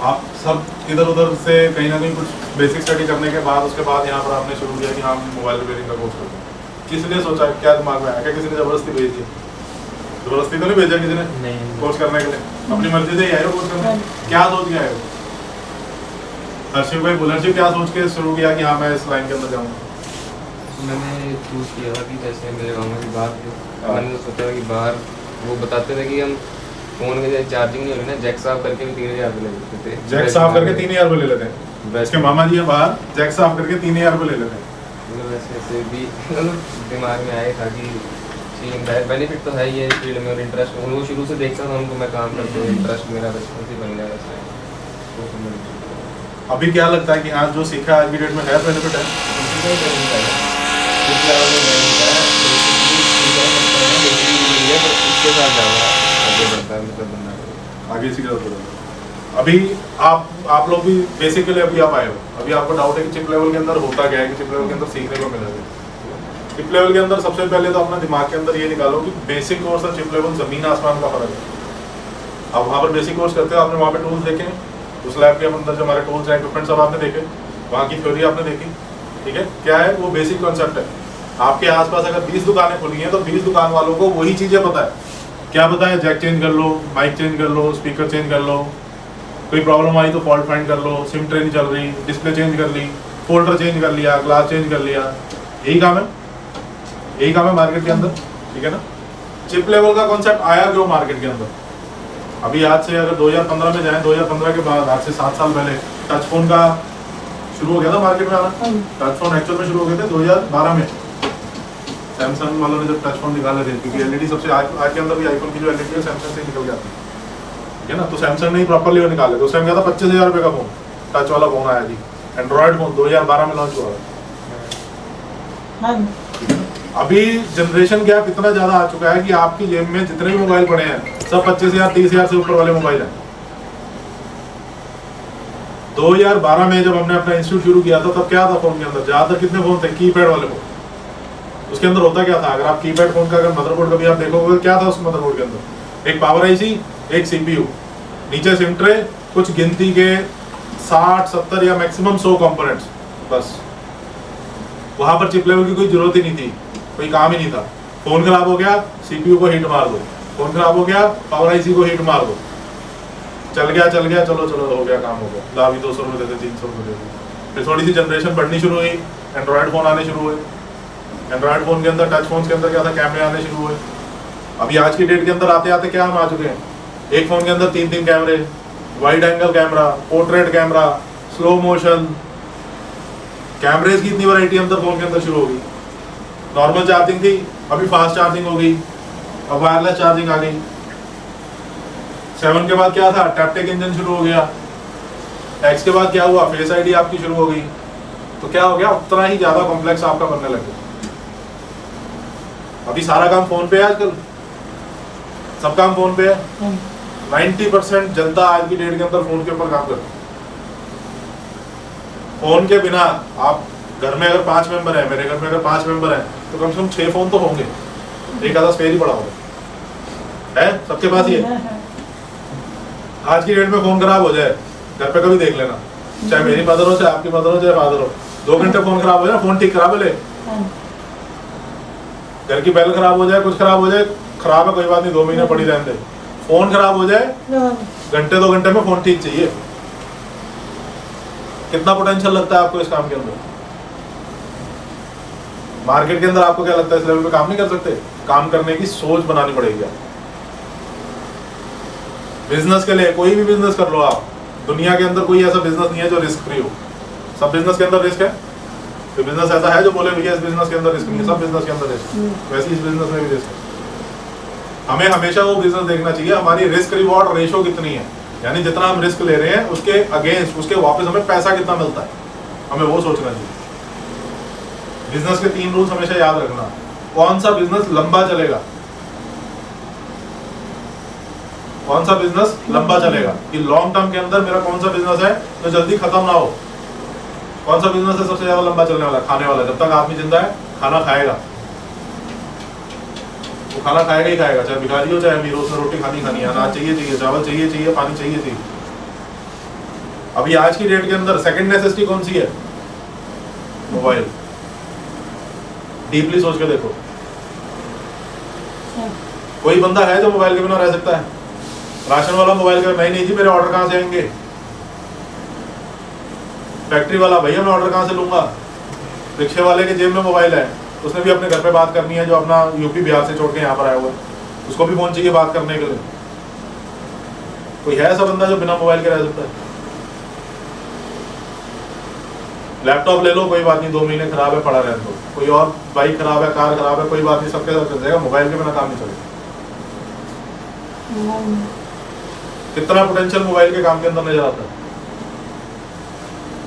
आप सब इधर उधर से कहीं ना कहीं कुछ बेसिक स्टडी करने के बाद उसके बाद यहाँ पर आपने शुरू किया कि हाँ मोबाइल रिपेयरिंग का कोर्स करते हैं। किस लिए सोचा, क्या दिमाग में आया, क्या किसी ने ज़बरदस्ती भेज दी? ज़बरदस्ती तो नहीं भेजा किसी ने नहीं कोर्स करने के लिए, अपनी मर्जी से ही आए हो कोर्स करने? क्या सोच के आए हो? हर्षिव भाई बुलरशिव क्या सोच के शुरू किया कि हाँ मैं इस लाइन के अंदर जाऊँगा? मैंने चूज़ किया था कि जैसे मेरे मामा की बात थी, मैंने तो सोचा कि बाहर वो बताते थे कि हम फ़ोन में जैसे चार्जिंग नहीं होगी ना, जैक साफ करके भी 3000 रुपये ले लेते थे। जैक साफ करके 3000 रुपये ले लेते हैं। इसके मामा जी हैं बाहर, जैक साफ करके 3000 रुपये ले लेते हैं। मतलब ऐसे भी दिमाग में आया था कि ठीक है, बेनिफिट तो है ये फील्ड में, और इंटरेस्ट वो शुरू से देखता था उनको मैं काम करते हुए, इंटरेस्ट मेरा बचपन से बन गया वैसे। अभी क्या लगता है कि आज जो सीखा आज की डेट में है बेनिफिट है? आगे सीख रहे हो? अभी आप लोग भी बेसिकली अभी आप आए हो, अभी आपको डाउट है कि चिप लेवल के अंदर होता क्या है, कि चिप लेवल के अंदर सीखने को मिलेगा। चिप लेवल के अंदर सबसे पहले तो अपना दिमाग के अंदर ये निकालो कि बेसिक कोर्स और चिप लेवल जमीन आसमान का फर्क है। आप वहाँ पर बेसिक कोर्स करते हो, आपने वहाँ पे टूल्स देखे, उस लैब के अंदर जो हमारे टूल्स हैं इक्विपमेंट सब आपने देखे, वहाँ की थ्योरी आपने देखी, ठीक है। क्या है वो बेसिक कॉन्सेप्ट है। आपके आसपास अगर 20 दुकानें खुली हैं तो 20 दुकान वालों को वही चीज़ें पता है। क्या पता है? जैक चेंज कर लो, माइक चेंज कर लो, स्पीकर चेंज कर लो, कोई प्रॉब्लम आई तो फॉल्ट फाइंड कर लो, सिम ट्रे नहीं चल रही, डिस्प्ले चेंज कर ली, फोल्डर चेंज कर लिया, ग्लास चेंज कर लिया, यही काम है, यही काम है मार्केट के अंदर, ठीक है ना। चिप लेवल का कॉन्सेप्ट आया क्यों मार्केट के अंदर? अभी आज से अगर 2015 में जाएं, 2015 के बाद आज से 7 साल पहले टच फोन का शुरू हो गया था मार्केट में आना। टच फोन एक्चुअल में शुरू हो गए थे 2012 में, सैमसंग वालों ने जब टच फोन निकाले थे, क्योंकि एलईडी सबसे आज के अंदर भी आईफोन की जो एलईडी है सैमसंग से ही निकल जाती है, ठीक है ना। तो सैमसंग ने ही प्रॉपरली वो निकाले थे। उस टाइम क्या था, 25,000 रुपये का फोन, टच वाला फोन आया जी, एंड्रॉयड फोन 2012 में लॉन्च हुआ है। अभी जनरेशन गैप इतना ज्यादा आ चुका है कि आपकी जेब में जितने भी मोबाइल पड़े हैं सब 25,000 30,000 से ऊपर वाले मोबाइल हैं। 2012 में जब हमने अपना इंस्टीट्यूट शुरू किया था तब क्या था फोन के अंदर? ज्यादातर कितने फोन थे? कीपैड वाले फोन। उसके अंदर होता क्या था? अगर आप कीपैड फोन का अगर मदरबोर्ड कभी आप देखोगे, क्या था उस मदरबोर्ड के अंदर? एक पावर आईसी, एक सीपीयू, नीचे सिम ट्रे, कुछ गिनती के 60 70 या मैक्सिमम 100 कंपोनेंट्स, बस। वहां पर चिप लेवल की कोई जरूरत ही नहीं थी, कोई काम ही नहीं था। फोन खराब हो गया, सीपीयू को हीट मार दो, फोन खराब हो गया, पावर आईसी को हीट मार दो, चल गया चलो हो गया, काम हो गया, ला भी 200 रुपये देते, 300 रुपये देते। फिर थोड़ी सी जनरेशन बढ़नी शुरू हुई, एंड्रॉयड फोन आने शुरू हुए। एंड्रॉयड फोन के अंदर, टच फोन के अंदर क्या था, कैमरे आने शुरू हुए। अभी आज की डेट के अंदर आते आते क्या हम आ चुके हैं, एक फोन के अंदर 3 कैमरे, wide angle camera, portrait camera, slow motion, cameras की इतनी वैरायटी अंदर फोन के अंदर शुरू होगी। नॉर्मल चार्जिंग थी, अभी फास्ट चार्जिंग हो गई, अब वायरलेस चार्जिंग आ गई। 7 के बाद क्या था, टैप्टिक इंजन शुरू हो गया। X के बाद क्या हुआ, फेस आईडी आपकी शुरू हो गई। तो क्या हो गया, उतना ही ज्यादा कॉम्प्लेक्स आपका बनने लगे। अभी सारा काम फोन पे है, आजकल सब काम फोन पे है। 90% जनता आज की डेट के अंदर फोन के ऊपर काम करती है। फोन के बिना आप घर में अगर 5 मेंबर है, मेरे घर में अगर 5 मेंबर है तो कम से कम 6 फोन तो होंगे, एक आधा स्पेयर ही पड़ा होगा, है सबके पास ही है। आज की डेट में फोन खराब हो जाए, घर पे कभी देख लेना, चाहे मेरी मदर हो, चाहे आपकी मदर हो, चाहे फादर हो, 2 घंटे फोन खराब हो जाए, फोन ठीक खराब है, घर की बेल खराब हो जाए, कुछ खराब हो जाए, खराब है कोई बात नहीं, 2 महीने पड़ी रहने दे, फोन खराब हो जाए, घंटे 2 घंटे में फोन ठीक चाहिए। कितना पोटेंशियल लगता है आपको इस काम के अंदर? मार्केट के अंदर आपको क्या लगता है, इस लेवल पे काम नहीं कर सकते? काम करने की सोच बनानी पड़ेगी। बिजनेस के लिए कोई भी बिजनेस कर लो आप, दुनिया के अंदर कोई ऐसा बिजनेस नहीं है जो रिस्क फ्री हो। सब बिजनेस के अंदर रिस्क है। तो बिजनेस ऐसा है जो बोले भैया इस बिजनेस के अंदर रिस्क नहीं है, सब बिजनेस के अंदर रिस्क। वैसे इस बिजनेस में भी रिस्क है। हमें हमेशा वो बिजनेस देखना चाहिए हमारी रिस्क रिवॉर्ड रेशो कितनी है, यानी जितना हम रिस्क ले रहे हैं उसके अगेंस्ट, उसके वापस हमें पैसा कितना मिलता है, हमें वो सोचना चाहिए। बिजनेस के 3 रूल्स हमेशा याद रखना। कौन सा बिजनेस लंबा चलेगा, कौन सा बिजनेस लंबा चलेगा, कि लॉन्ग टर्म के अंदर मेरा कौन सा बिजनेस है जो जल्दी खत्म ना हो। कौन सा बिजनेस है सबसे ज्यादा लंबा चलने वाला, खाने वाला। जब तक आदमी जिंदा है खाना खाएगा, वो खाना खाएगा ही खाएगा, चाहे भिखारी हो चाहे अमीर हो, उसने रोटी खानी है, अनाज चाहिए, चावल चाहिए, पानी चाहिए। अभी आज की डेट के अंदर सेकंड नेसेसिटी कौन सी है? मोबाइल। डीपली सोच के देखो, कोई बंदा है जो मोबाइल के बिना रह सकता है? राशन वाला मोबाइल के नहीं जी, मेरे ऑर्डर कहाँ से आएंगे? फैक्ट्री वाला, भैया मैं ऑर्डर कहाँ से लूंगा? रिक्शे वाले के जेब में मोबाइल है, उसने भी अपने घर पे बात करनी है, जो अपना यूपी बिहार से छोड़ के यहाँ पर आया हुआ है, उसको भी फोन चाहिए बात करने के लिए। कोई है ऐसा बंदा जो बिना मोबाइल के रह सकता है? लैपटॉप ले लो, कोई बात नहीं, 2 महीने खराब है पड़ा रहने दो। कोई और बाइक खराब है, कार खराब है, कोई बात नहीं, सबके साथ चल जाएगा। मोबाइल के बिना काम नहीं चलेगा। कितना पोटेंशियल मोबाइल के काम के अंदर नजर आता है।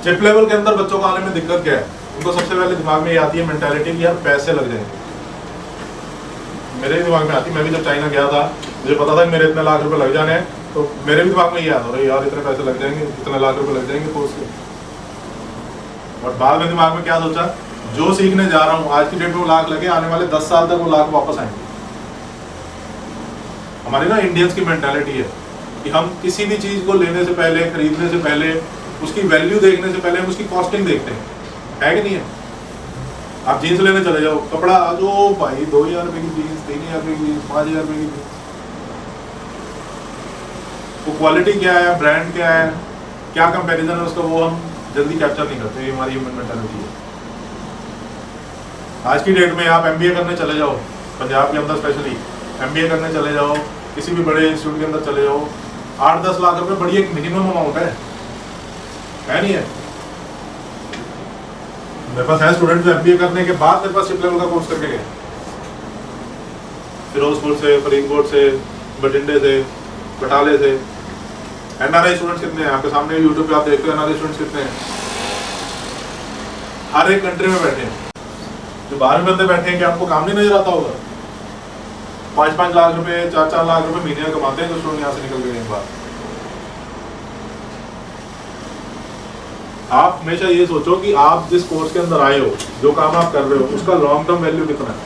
चिप लेवल के अंदर बच्चों को आने में दिक्कत क्या है? उनको सबसे पहले दिमाग में ये आती है मेंटालिटी कि यार पैसे लग जाएंगे। मेरे दिमाग में आती, मैं भी जब चाइना गया था, मुझे पता था कि मेरे इतने लाख रुपए लग जाने हैं, तो मेरे भी दिमाग में ये आता है यार इतने पैसे लग जाएंगे, इतने लाख रुपए लग जाएंगे कोर्स के। और बाद में दिमाग में क्या सोचा, जो सीखने जा रहा हूँ आज की डेट में वो लाख लगे, आने वाले 10 साल तक वो लाख वापस आएंगे। हमारी ना इंडियंस की मेंटालिटी है कि हम किसी भी चीज को लेने से पहले, खरीदने से पहले, उसकी वैल्यू देखने से पहले हम उसकी कॉस्टिंग देखते हैं, है कि नहीं है? आप जीन्स लेने चले जाओ, कपड़ा जो भाई 2000 रुपए की जीन्स, 3000 रुपए की जीन्स, 5000 रुपए की जीन्स, वो क्वालिटी क्या है, ब्रांड क्या है, क्या कंपैरिजन है उसका, वो हम जल्दी कैप्चर नहीं करते। ये हमारी ह्यूमन मेंटालिटी है। आज की डेट में आप एमबीए करने चले जाओ, पंजाब के अंदर स्पेशली एमबीए करने चले जाओ, किसी भी बड़े इंस्टीट्यूट के अंदर चले जाओ, 8-10 लाख रुपए बड़ी एक मिनिमम अमाउंट है नहीं है? मेरे पास है स्टूडेंट जो एमबीए करने के बाद मेरे पास चिप लेवल का कोर्स करके गए, फिरोजपुर से, फरीदकोट से, बठिंडे से, बटाले से। एनआरआई स्टूडेंट्स कितने हैं आपके सामने? यूट्यूब पे आप देखते हो एनआरआई स्टूडेंट्स कितने हैं? हर एक कंट्री में बैठे हैं। जो बाहर में बंदे बैठे हैं, क्या आपको काम नहीं नजर आता होगा? 5-5 लाख रुपए, 4-4 लाख रुपए महीने कमाते हैं जो स्टूडेंट यहाँ से निकल के गए बाहर। आप हमेशा ये सोचो कि आप जिस कोर्स के अंदर आए हो, जो काम आप कर रहे हो, उसका लॉन्ग टर्म वैल्यू कितना है।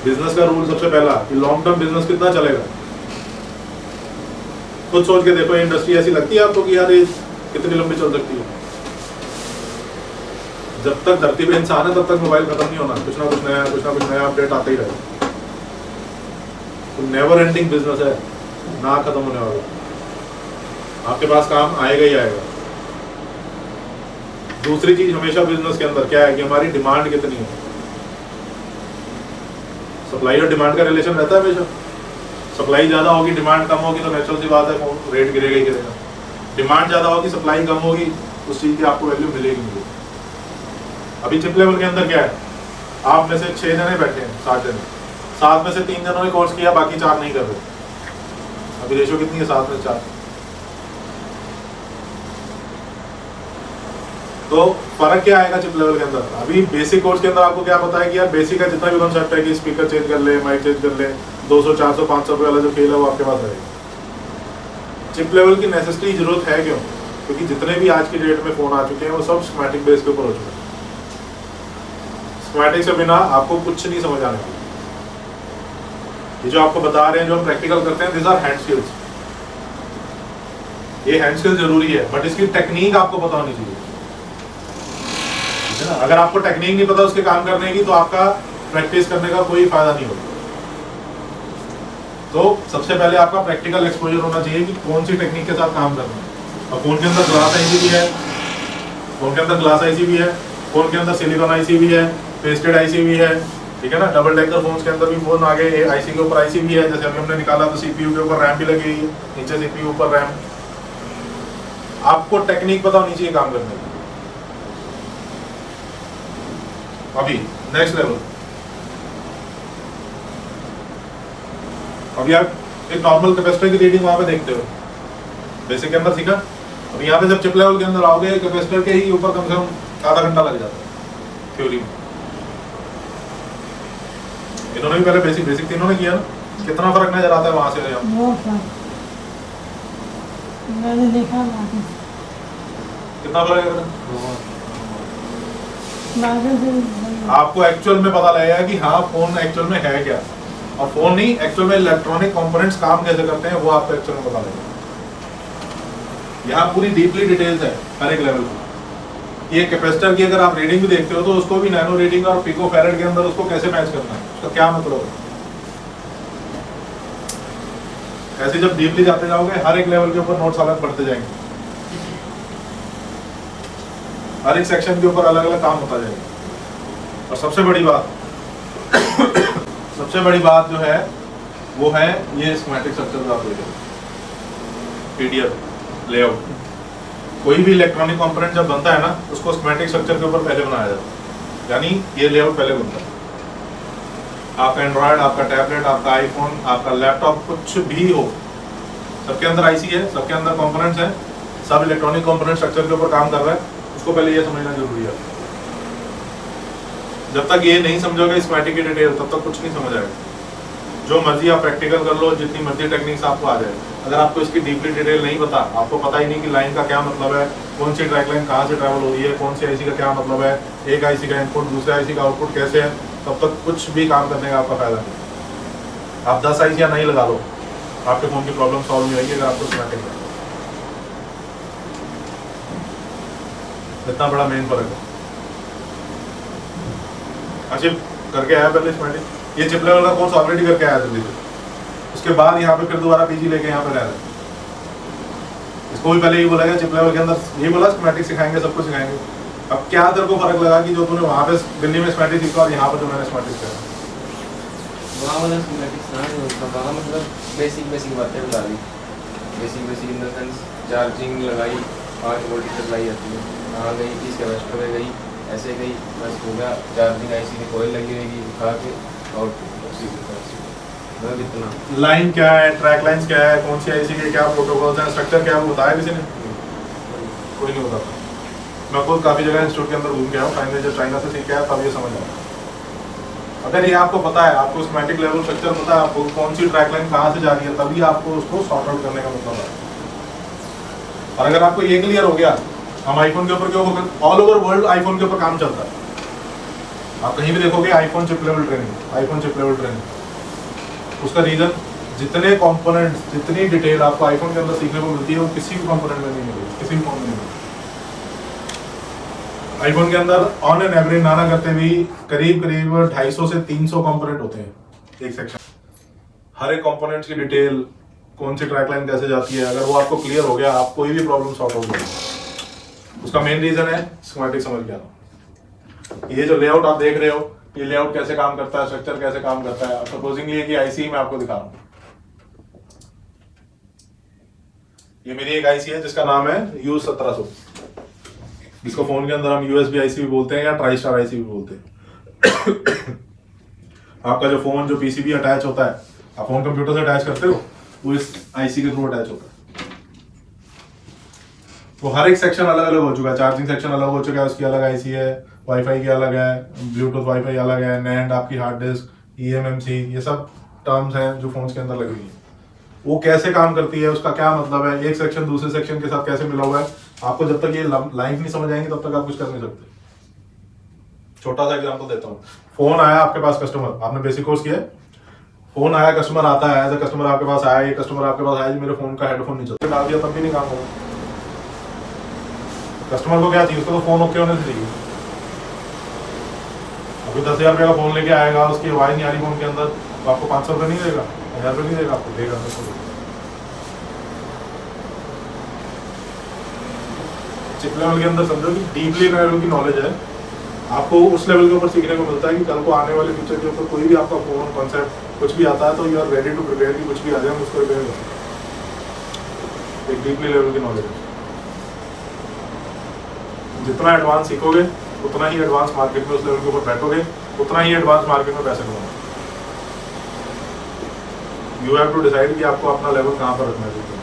बिजनेस का रूल सबसे पहला कि लॉन्ग टर्म बिजनेस कितना चलेगा। खुद सोच के देखो, इंडस्ट्री ऐसी लगती है आपको कि यार ये कितनी लंबी चल सकती है? जब तक धरती पे इंसान है तब तक मोबाइल खत्म नहीं होना, कुछ ना कुछ नया अपडेट आता ही रहेगा। तो नेवर एंडिंग बिजनेस है, ना खत्म होने वाला। आपके पास काम आएगा ही आएगा। दूसरी चीज हमेशा बिजनेस के अंदर क्या है कि हमारी डिमांड कितनी है। सप्लाई और डिमांड का रिलेशन रहता है हमेशा। सप्लाई ज्यादा होगी, डिमांड कम होगी, तो नेचुरल सी बात है रेट गिरेगा ही गिरेगा। डिमांड ज्यादा होगी, सप्लाई कम होगी, उस चीज की आपको वैल्यू मिलेगी। अभी चिप लेवल के अंदर क्या है, आप में से 6 जने बैठे हैं, 7 जने, 7 में से 3 जनों ने कोर्स किया, बाकी 4 नहीं कर रहे। अभी रेशो कितनी है? 7 में 4। तो फर्क क्या आएगा चिप लेवल के अंदर? अभी बेसिक कोर्स के अंदर आपको क्या पता है कि यार बेसिक का जितना भी कॉन्सेप्ट है कि स्पीकर चेंज कर ले, माइक चेंज कर ले, 200, 400, 500 रुपये वाला जो खेल है वो आपके पास रहेगा। चिप लेवल की नेसेसिटी जरूरत है क्यों? क्योंकि जितने भी आज की डेट में फोन आ चुके हैं वो सब स्कीमेटिक बेस के ऊपर हो चुके हैं। स्कीमेटिक से बिना आपको कुछ नहीं समझ आने वाला। ये जो आपको बता रहे हैं, जो हम प्रैक्टिकल करते हैं, दिस आर हैंड स्किल्स। ये हैंड स्किल जरूरी है, बट इसकी टेक्निक आपको पता होनी चाहिए, है ना? अगर आपको टेक्निक नहीं पता उसके काम करने की, तो आपका प्रैक्टिस करने का कोई फायदा नहीं होगा। तो सबसे पहले आपका प्रैक्टिकल एक्सपोजर होना चाहिए कि कौन सी टेक्निक के साथ काम करना है। और फोन के अंदर ग्लास आईसी भी है, फोन के अंदर ग्लास आईसी भी है, फोन के अंदर सिलिकॉन आईसी भी है, पेस्टेड आईसी भी है, ठीक है ना? डबल डेकर फोन्स के अंदर भी फोन आ गए, आईसी के ऊपर आईसी भी है। जैसे अभी हमने निकाला तो सीपीयू के ऊपर रैम भी लगी हुई है, नीचे सीपीयू ऊपर रैम। आपको टेक्निक पता होनी चाहिए काम करने की। अभी नेक्स्ट लेवल, अभी आप एक नॉर्मल कैपेसिटर की रीडिंग वहां पे देखते हो, बेसिक के अंदर सीखा। अभी यहाँ पे जब चिप लेवल के अंदर आओगे, कैपेसिटर के ही ऊपर कम से कम आधा घंटा लग जाता है थ्योरी में। इन्होंने भी पहले बेसिक तीनों ने किया ना, कितना फर्क नजर आता है वहां से यहाँ? मैंने देखा कितना फर्क है? आपको एक्चुअल में पता लगेगा कि हाँ फोन एक्चुअल में है क्या, और फोन नहीं, एक्चुअल में इलेक्ट्रॉनिक कंपोनेंट्स काम कैसे करते हैं वो आपको एक्चुअल में पता लगेगा। यहाँ पूरी डीपली डिटेल्स है हर एक लेवल की। ये कैपेसिटर की अगर आप रीडिंग भी देखते हो तो उसको भी नैनो रीडिंग और पिको फैरेड के अंदर उसको कैसे मैच करना है, उसका क्या मतलब है। ऐसे जब डीपली जाते जाओगे हर एक लेवल के ऊपर नोट्स अलग बढ़ते जाएंगे, हर एक सेक्शन के ऊपर अलग अलग काम होता जाएगा। और सबसे बड़ी बात सबसे बड़ी बात जो है वो है ये स्कीमेटिक स्ट्रक्चर का आप देखें, पीडीएफ लेआउट। कोई भी इलेक्ट्रॉनिक कंपोनेंट जब बनता है ना उसको स्कीमेटिक स्ट्रक्चर के ऊपर पहले बनाया जाता है, यानी ये लेआउट पहले बनता है। आपका एंड्रॉयड, आपका टैबलेट, आपका आईफोन, आपका लैपटॉप, कुछ भी हो, सबके अंदर आईसी है, सबके अंदर कंपोनेंट्स हैं, सब इलेक्ट्रॉनिक कंपोनेंट स्ट्रक्चर के ऊपर काम कर रहा है। उसको पहले ये समझना जरूरी है। जब तक ये नहीं समझोगे स्कीमेटिक की डिटेल तब तक कुछ नहीं समझ आएगा। जो मर्जी आप प्रैक्टिकल कर लो, जितनी मर्जी टेक्निक्स आपको आ जाए, अगर आपको इसकी डीपली डिटेल नहीं पता, आपको पता ही नहीं कि लाइन का क्या मतलब है, कौन सी ट्रैक लाइन कहाँ से ट्रैवल हो रही है, कौन सी आईसी का क्या मतलब है, एक आईसी का इनपुट दूसरे आईसी का आउटपुट कैसे है, तब तक कुछ भी काम करने का आपका फायदा नहीं। आप 10 आईसी नहीं लगा लो, आपके फोन की प्रॉब्लम सॉल्व नहीं होगी अगर आपको स्कीमेटिक है। इतना बड़ा मेन फर्क है। चिप करके आया पहले स्कीमेटिक, ये चिप लेवल का कोर्स ऑलरेडी करके आया जल्दी से, उसके बाद यहाँ पे फिर दोबारा पीजी लेके यहाँ पे रह रहे। इसको भी पहले ही बोला गया चिप लेवल के अंदर, यही बोला स्कीमेटिक सिखाएंगे, सब कुछ सिखाएंगे। अब क्या तेरे को फर्क लगा कि जो तूने वहाँ पे दिल्ली में स्कीमेटिक सीखा और यहाँ पे जो मैंने स्कीमेटिक सीखा? वहाँ वाला स्कीमेटिक्स ना वहाँ मतलब बेसिक बातें बता दी। Basic in the sense charging लगाई, 5 वोल्ट की सप्लाई आती है, कहाँ गई, किस कैपेसिटर पे गई, ऐसे गई, बस हो गया। चार्जिंग आईसी की कॉइल लगी रहेगी, उठा के आउटपुट इतना। लाइन क्या है, ट्रैक लाइंस क्या है, कौन सी आईसी के क्या प्रोटोकॉल्स हैं, स्ट्रक्चर क्या है, वो बताया किसी ने? कोई नहीं बताता। मैं खुद काफ़ी जगह इंस्टीट्यूट के अंदर घूम के आया हूँ, फाइनली जब चाइना से सीख के आया तब ये समझ आया। अगर ये आपको पता है, आपको स्कीमेटिक लेवल स्ट्रक्चर पता है, आपको कौन सी ट्रैक लाइन कहाँ से जा रही है, तभी आपको उसको सॉर्ट आउट करने का मतलब है। और अगर आपको ये क्लियर हो गया, हम आईफोन के ऊपर क्यों, ऑल ओवर वर्ल्ड आईफोन के ऊपर काम चलता है। आप कहीं भी देखोगे iPhone chip level training, iPhone chip level training. उसका रीजन, जितने कंपोनेंट्स, जितनी डिटेल आपको आईफोन के अंदर सीखने को मिलती है वो किसी भी कंपोनेंट में नहीं मिलेगी, किसी भी फोन में नहीं मिलेगी। आईफोन के अंदर ऑन एन एवरेज नाना करते भी करीब 250 से 300 कंपोनेंट होते हैं एक सेक्शन। हर एक कंपोनेंट्स की डिटेल, कौन सी ट्रैक लाइन कैसे जाती है, अगर वो आपको क्लियर हो गया, आप कोई भी प्रॉब्लम सॉल्व हो जाएगी। उसका मेन रीजन है स्कीमेटिक समझ गया। ये जो लेआउट आप देख रहे हो, ये लेआउट कैसे काम करता है, स्ट्रक्चर कैसे काम करता है। सपोजिंगली कि आईसी मैं आपको दिखा रहा हूँ, ये मेरी एक आईसी है जिसका नाम है U1700, जिसको फोन के अंदर हम USB आईसी भी बोलते हैं या ट्राई स्टार आईसी भी बोलते हैं। आपका जो फोन, जो पीसीबी अटैच होता है, आप फोन कंप्यूटर से अटैच करते हो, वो इस आईसी के थ्रू अटैच होता है। वो हर एक सेक्शन अलग अलग हो चुका है, चार्जिंग सेक्शन अलग हो चुका है, उसकी अलग आईसी है, वाईफाई की अलग है, ब्लूटूथ वाईफाई अलग है, नैंड, आपकी हार्ड डिस्क, eMMC, ये सब टर्म्स हैं जो फोन्स के अंदर लगी हुई है। वो कैसे काम करती है, उसका क्या मतलब है, एक सेक्शन दूसरे सेक्शन के साथ कैसे मिला हुआ है, आपको जब तक ये लाइन नहीं समझ आएंगी तब तक आप कुछ कर नहीं सकते। छोटा सा एग्जांपल देता हूँ। फोन आया आपके पास, कस्टमर, आपने बेसिक कोर्स किया है, फोन आया, कस्टमर आता है, एज अ कस्टमर आपके पास आया, ये कस्टमर आपके पास आया जी मेरे फोन का हेडफोन नहीं चलता, डाल दिया तब भी नहीं काम होगा। कस्टमर को क्या चाहिए, उसको तो फोन ओके होने से चाहिए। अभी 10,000 रुपये का फोन लेके आएगा, उसकी आवाज नहीं आ रही फोन के अंदर, तो आपको 500 रुपये नहीं देगा, 1000 रुपये नहीं देगा, आपको देगा। चिप लेवल के अंदर समझो कि डीपली लेवल की नॉलेज है, आपको उस लेवल के ऊपर सीखने को मिलता है कि कल को आने वाले फ्यूचर के ऊपर कोई भी आपका फोन कॉन्सेप्ट कुछ भी आता है तो you are ready to prepare कि कुछ भी आ जाए हम उसको रिपेयर करें। एक डीपली लेवल की नॉलेज है। जितना एडवांस सीखोगे उतना ही एडवांस मार्केट में उस लेवल के ऊपर बैठोगे, उतना ही एडवांस मार्केट में पैसे कमाओगे। यू हैव टू डिसाइड कि आपको अपना लेवल कहाँ पर रखना चाहिए।